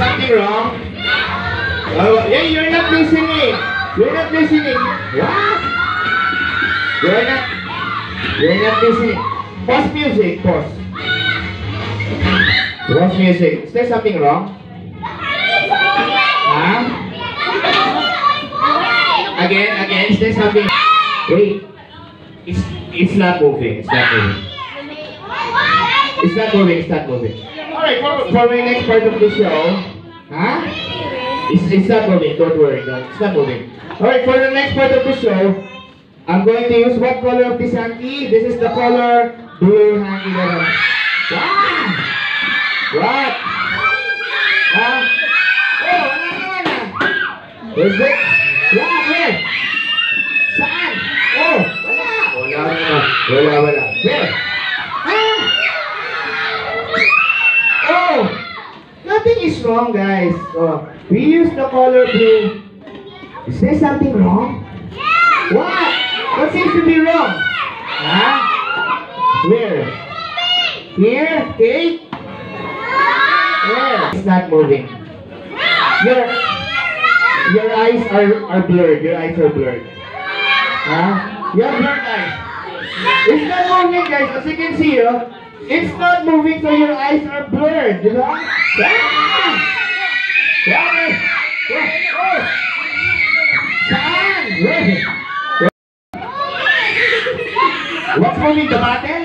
something wrong? Oh, yeah, you're not listening. You're not listening. What? You're not listening. Pause music. Pause. Pause music. Is there something wrong? Huh? Again. Is there something? Wait. It's not moving. It's not moving. It's not moving. It's not moving. Alright, for my next part of the show. Huh? It's not moving. Don't worry. No, it's not moving. Alright, for the next part of the show, I'm going to use what color of this hanky? This is the color blue hanky. What? Huh? Oh, wala. Is it? Where? Saan? Oh, wala. Where? Huh? Oh, nothing is wrong, guys. Oh, we use the color blue. Is there something wrong? What? What seems to be wrong? Huh? Where? Here? Kate? Where? It's not moving. Your eyes are blurred. Your eyes are blurred. Huh? You have blurred eyes. It's not moving, guys. As you can see, it's not moving, so your eyes are blurred. You know? Oh! Saan? Where? What's moving? The button?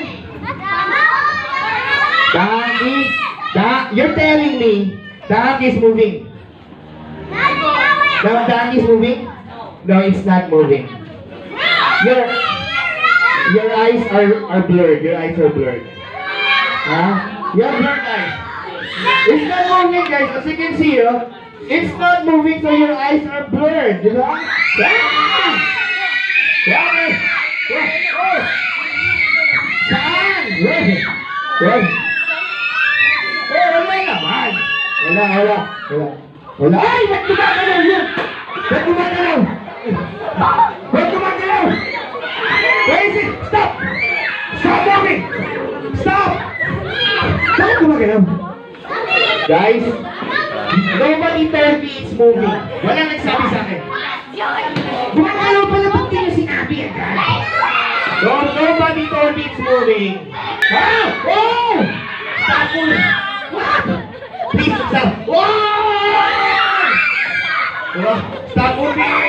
The hanky? You're telling me the hanky is moving. The hanky is moving? No, it's not moving. Your eyes are blurred. Your eyes are blurred. Huh? You have blurred eyes. It's not moving, guys. As you can see, it's not moving, so your eyes are blurred. You know? Saan? Where? Wala naman. Wala. Ay! Ba't gumagalaw yun? Ba't gumagalaw? Where is it? Stop! Stop moving! Stop! Bakit gumagalaw? Guys, nobody told me it's moving. Wala nagsabi sa akin. Gumagalaw pala, ba't di nyo sinabi yan, guys? Nobody told me it's moving. Ah! Oh! Stop moving! What? Please stop! Oh! Stop moving!